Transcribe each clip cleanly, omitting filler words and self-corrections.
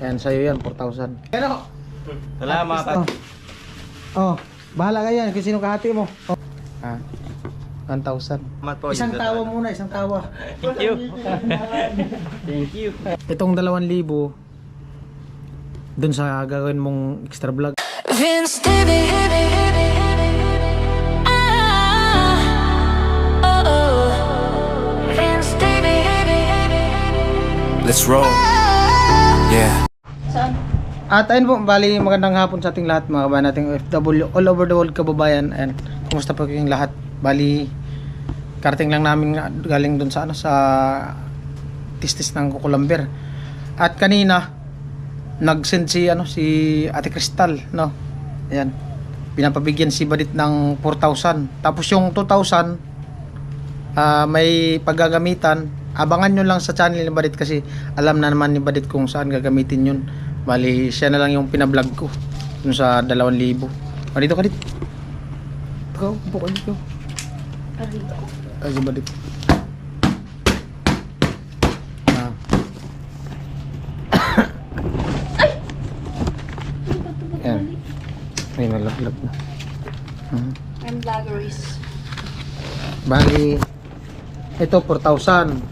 Yan, sa'yo yan, 4,000. Pero, Salamat. oh, bahala ka yan kung sino kahati mo. Oh. 1,000. Isang tawa muna, isang tawa. Thank you. Thank you. Itong 2,000 dun sa gagawin mong extra vlog. Vince Baby. Vince Baby. Let's roll. Yeah. At ayun po, bali magandang hapon sa ating lahat, mga kabayan nating OFW all over the world, kababayan. And kumusta po kayong lahat? Bali karating lang namin galing dun sa sa tistis ng Kukulamber. At kanina nag-send si Ate Crystal, no. Ayan. Pinapabigyan si Badit ng 4,000. Tapos yung 2,000 may paggagamitan. Abangan nyo lang sa channel ni Badit kasi alam na naman ni Badit kung saan gagamitin yun. Bali siya na lang yung pinablog ko dun sa 2,000. Dito ka dito. Ikaw, upo ka dito. Ay, si Badit. Ayan. May nalaglag na. I'm vloggeries. Bali ito 4,000.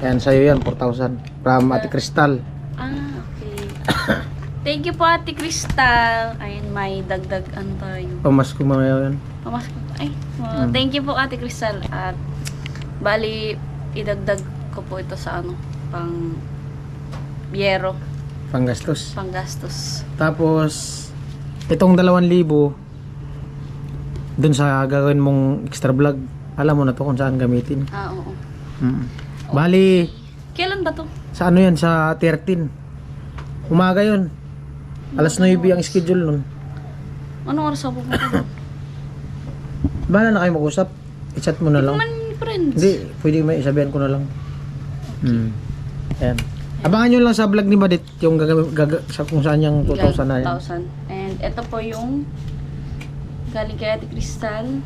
Ayan, sa'yo yan 4,000 from Ate Crystal. Okay. Thank you po, Ate Crystal. Ayun, may dagdag tayo. Pamasko mamaya yan. Pamasko. Thank you po, Ate Crystal. At bali, idagdag ko po ito sa pang biyero, Panggastos. panggastos. Tapos itong 2,000 dun sa gagawin mong extra vlog. Alam mo na to kung saan gamitin. Oo. Bali Kailan ba to? sa yan, sa 13. Umaga yun. Alas 9 ang schedule nun. Anong oras ako pupunta? Bahala na kayo mag-usap. I-chat mo na lang. Man, friends. Hindi, pwede may isabihan ko na lang. Ayan. Abangan nyo lang sa vlog ni Badit yung sa kung saan yung 2,000 na yan. 2,000. And ito po yung galing kay Ate Crystal.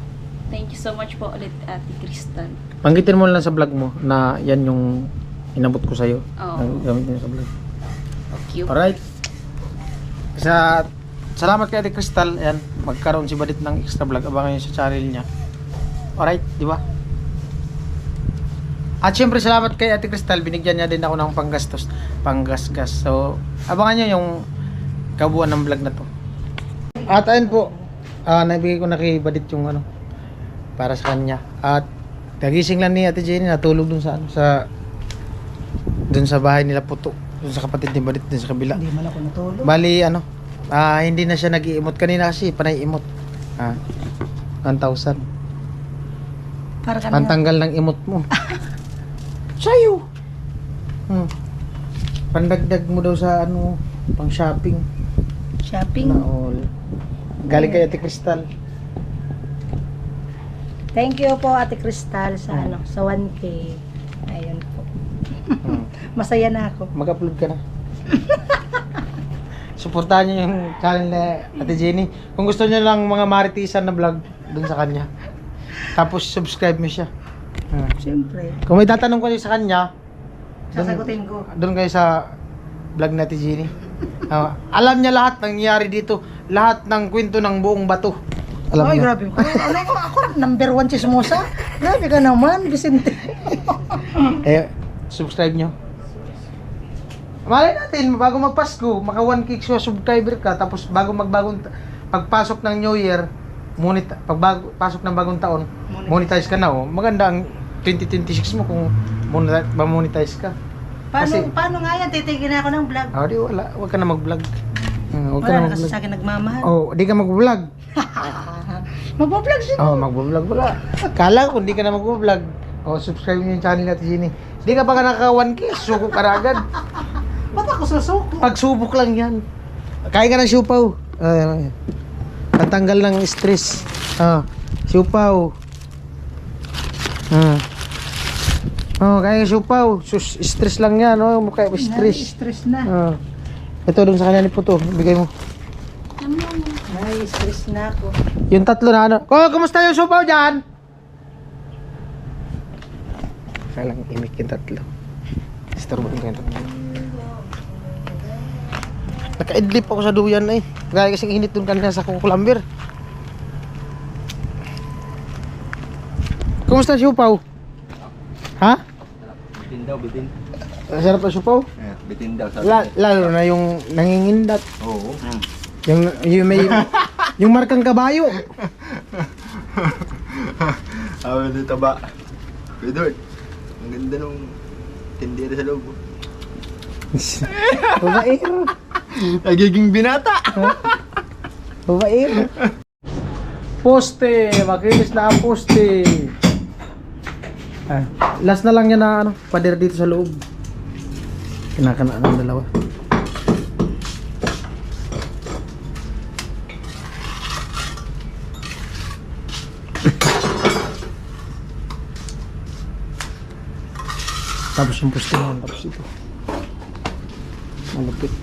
Thank you so much po ulit, Ate Crystal. Banggitin mo lang sa vlog mo na yan yung inabot ko sa'yo. Oo. Ang gamit nyo sa vlog. Okay. Alright. Salamat kay Ate Crystal. Ayan, magkaroon si Badit ng extra vlog. Abangan nyo sa channel niya. Alright, di ba? At syempre salamat kay Ate Crystal. Binigyan niya din ako ng panggasgas. So, abangan nyo yung kabuuan ng vlog na to. At ayun po, nabigay ko na kay Badit yung para sa kanya. At nagising lang ni Ate Jenny, natulog dun dun sa bahay nila Puto, dun sa kapatid ni Badit dun sa kabila. Hindi man ako natulog. Bali hindi na siya nag-iimot kanina kasi panay imot. 1,000. Para kanina. Pantanggal ng imot mo. Sayo. Pandagdag mo daw sa pang shopping. Shopping. Na all. Galing kay Ate Crystal. Thank you po, Ate Crystal, sa sa 1K. Ayun po. Masaya na ako. Mag-upload ka na. Suportahan niyo yung channel ni Ate Jenny. Kung gusto niyo lang mga maritisan na vlog dun sa kanya. Tapos subscribe mo siya. Siyempre. Kung may tatanong ko sa kanya, Sasagutin ko. doon kayo sa vlog ni Ate Jenny. Alam niya lahat ng nangyayari dito. Lahat ng kwento ng buong bato. Alam Ay, niya. grabe. Ako, number 1 chismosa. Grabe ka naman, Vicente. Subscribe nyo. Malay natin, bago magpasko, maka 1K subscriber ka, tapos pagpasok ng New Year, pasok ng bagong taon, monetize ka na. Maganda ang 2026 mo kung ma-monetize ka. Paano nga yan? Titigil na ako ng vlog. Di wala, wag ka na mag-vlog. Wala na kasi sa akin nagmamahal. Di ka mag-vlog. Mag-vlog siya. Mag-vlog wala. Kala ko hindi ka na mag-vlog. Subscribe nyo yung channel natin Jenny. Di ka pa ka naka 1K, suko ka na agad. Ba't ako susuko? Pagsubok lang yan. Kain ka ng siupaw. Tatanggal ng stress. Siupaw. Kain ka siupaw. Stress lang yan. Mukha stress. Stress na. Ito dun sa kanya ni Puto. Bigay mo. May stress na ako. Yung tatlo na kumusta yung siupaw dyan? Kaya lang imik yung tatlo. Istorbo ko yung tatlo. Naka-idlip ako sa duyan eh. Gaya kasing init dun kanina sa kukulamber. Kumusta si Upaw? Ha? Bitin daw, bitin. Sarap na si Upaw? Bitin daw. Lalo na yung nangingindat. Oo. Yung may yung markang kabayo. Awan dito ba? Pedro, ang ganda nung tindera sa loob. Babaero. Nagiging binata. Babaero. Poste, makinis na ang poste. Last na lang yan na ano, pader dito sa loob. Kinakanaan ng dalawa. Tapos yung poste naman, tapos ito. Malupit.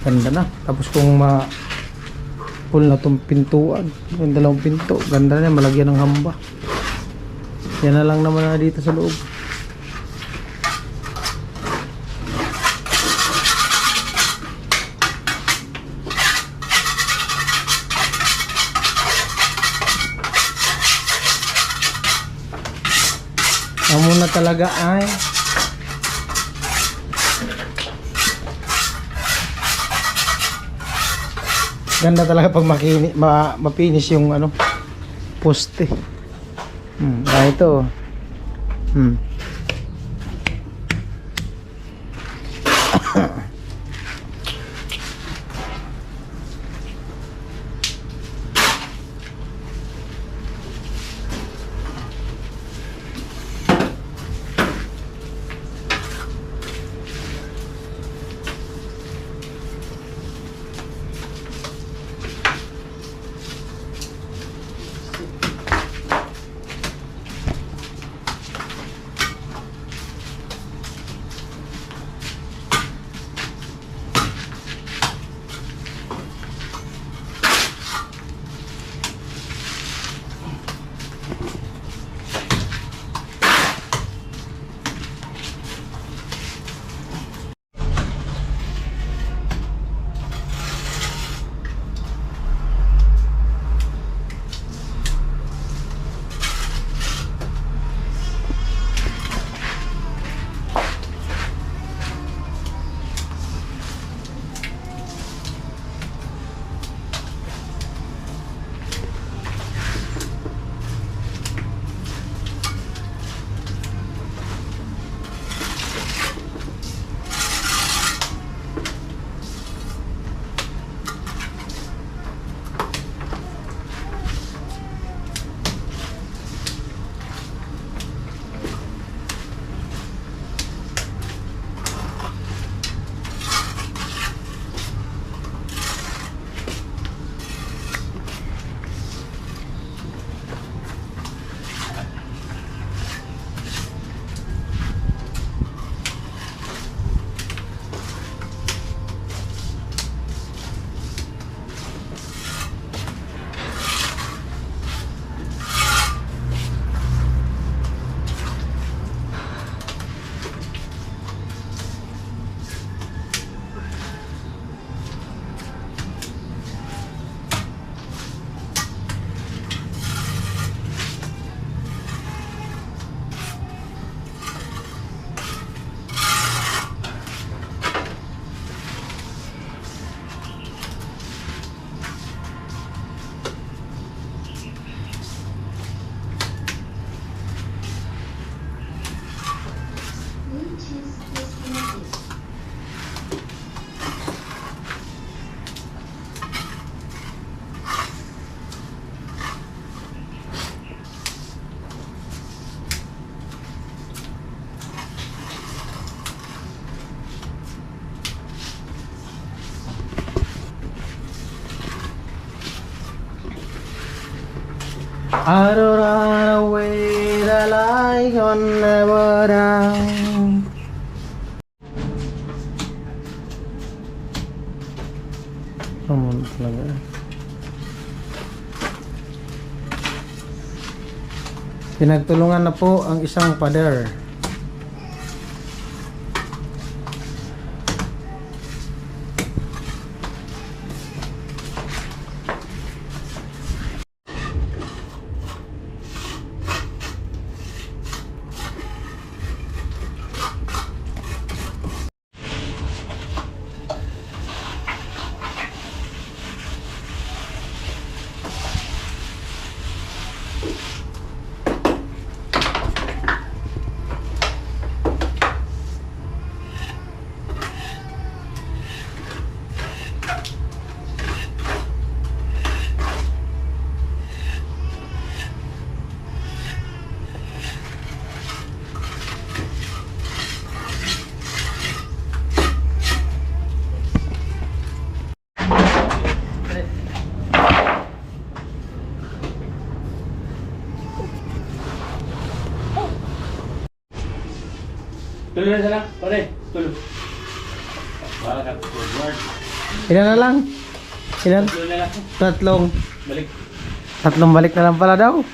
Ganda na. Tapos kung full na tong pintuan, yung dalawang pinto, ganda na yan, malagyan ng hamba. Yan na lang naman na dito sa loob. Amo na talaga ay ganda talaga pag mapinish yung ano poste. Ito. I don't run away the light. on never down. Talaga. Pinagtulungan na po ang isang pader. Tuloy na lang, pare. Tuloy. Wala ka. Word. Ilan na lang? Ilan? Tuloy na lang. Tatlong. Balik. Tatlong balik na lang pala daw.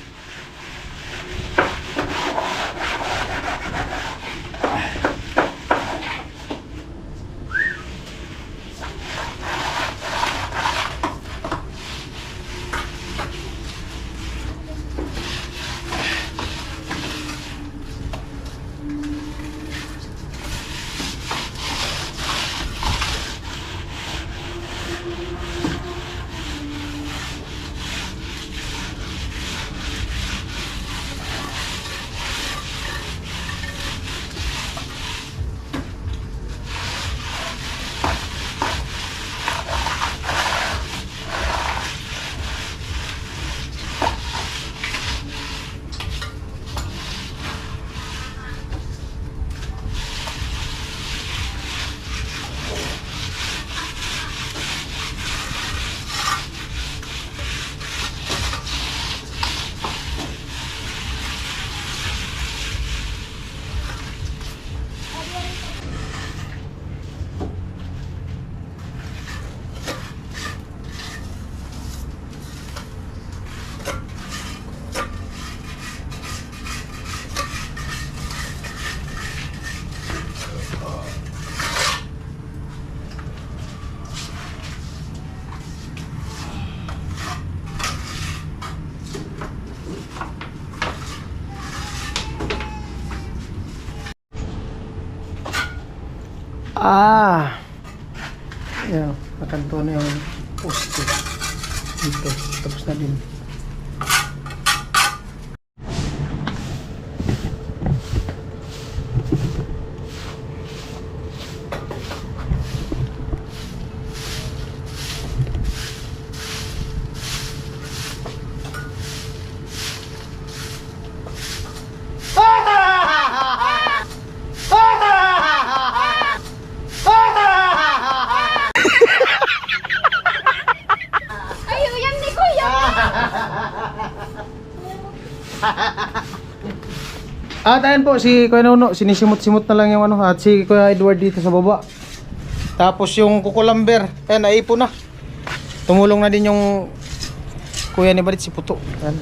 Ayan, nakanto na yung poste dito, tapos na din. At ayan po si Kuya Nuno, sinisimot-simot na lang yung ano, at si Kuya Edward dito sa baba. Tapos yung kukulamber, ayan, naipon na. Tumulong na din yung Kuya ni Barit, si Puto. Ayan.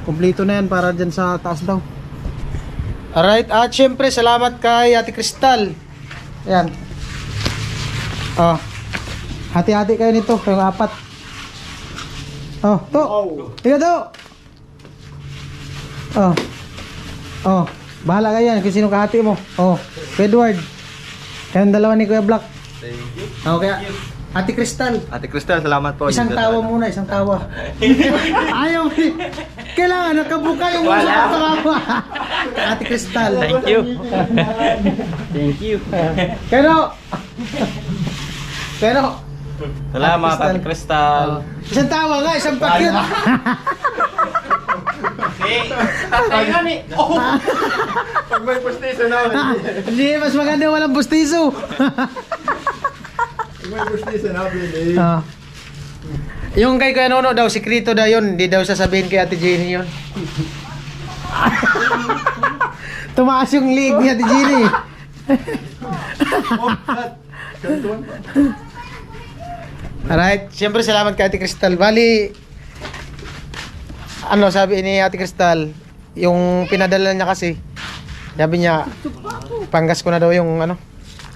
Kumpleto na yan para dyan sa taas daw. Alright, at syempre salamat kay Ate Crystal. Ayan. Oh. Hati-hati kayo nito, yung apat. Oh, to. Ikaw to. Oh. Oh. Bahala ka yan kung sino kahati mo. Oh. Edward. Kayong dalawa ni Kuya Black. Thank you. Okay. Ate Crystal. Ate Crystal, salamat po. Isang tawa muna, isang tawa. Ayaw. Kailangan nakabuka yung mga tawa. Ate Crystal. Thank you. Thank you. Pero Salamat, Ate Ate Crystal. isang tawa nga, isang pakyut. Tayo ni. Pag may pustiso na, Hindi, mas maganda walang bustiso. pag may pustiso na, pwede. Ah. Yung kay Kuya Nono daw, sikreto daw yun. Hindi daw sasabihin kay Ate Jenny yun. Tumaas yung leg niya, Ate Jenny. Alright, siyempre salamat kay Ate Crystal. Bali, ano sabi ni Ate Crystal, yung pinadala niya kasi, sabi niya, panggas ko na daw yung ano,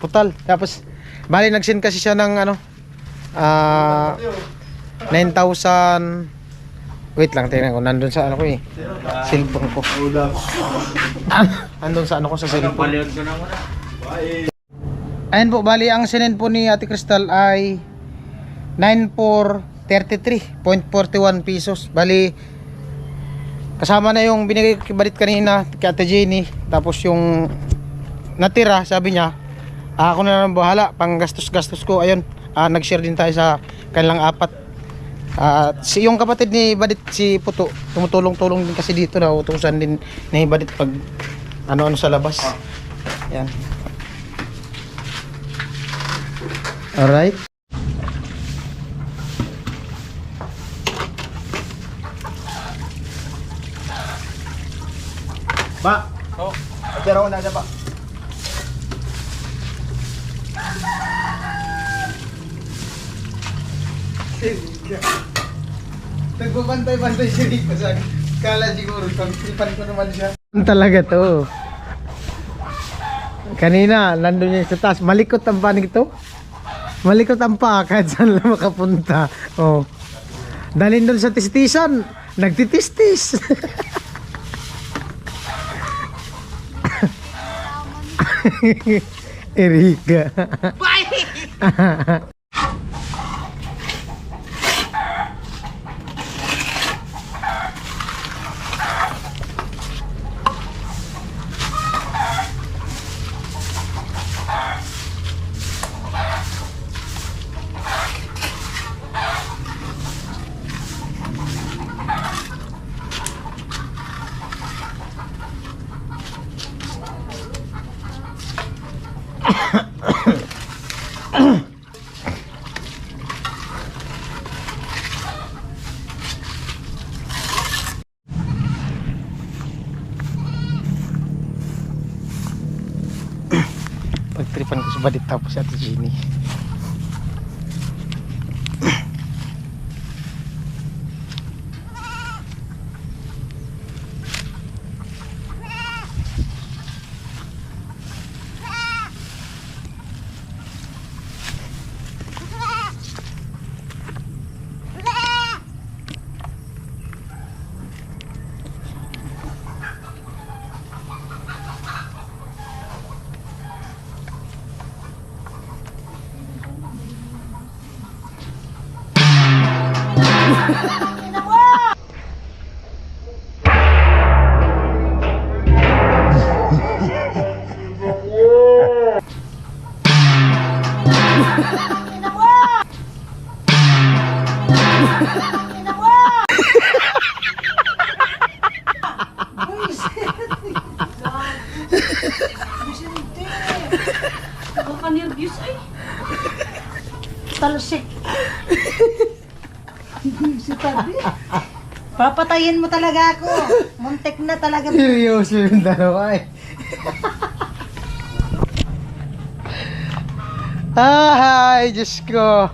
putal. Tapos, bali nag-send kasi siya ng ano, 9,000. Wait lang, tingnan ko, nandun sa ano ko eh, cellphone ko. Nandun sa ano ko sa cellphone. Paliwan ko na muna. Ayan po, bali ang sinend po ni Ate Crystal ay 9,433.41 pesos. Bali, kasama na yung binigay ko balit kanina kay Ate Jenny. Tapos yung natira, sabi niya, ako na lang bahala, pang gastos-gastos ko. Ayun, nag-share din tayo sa kanilang apat. Si yung kapatid ni Badit, si Puto, tumutulong-tulong din kasi dito na utusan din ni Badit pag ano-ano sa labas. Yan. Alright. Ba? Oh. Pero na ba? Nagbabantay-bantay siya dito sa kala siguro pag-tripan ko naman siya. Talaga to. Kanina, nandun niya sa taas. Malikot ang panig to. Malikot ang paa kahit saan lang makapunta. Oh. Dalhin doon sa tistisan. Nagtitistis. Erika. Pagtripan ko sa Badit tapos si Ate Jenny. Nakaka-nervous ay. Talsik. Si Tabi. Papatayin mo talaga ako. Muntik na talaga. Seryoso yung dalawa eh. Ay, Diyos ko.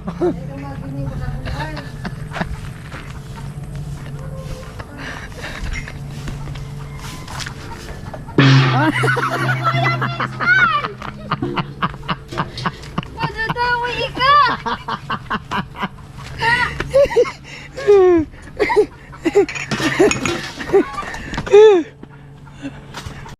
Madadawi ka!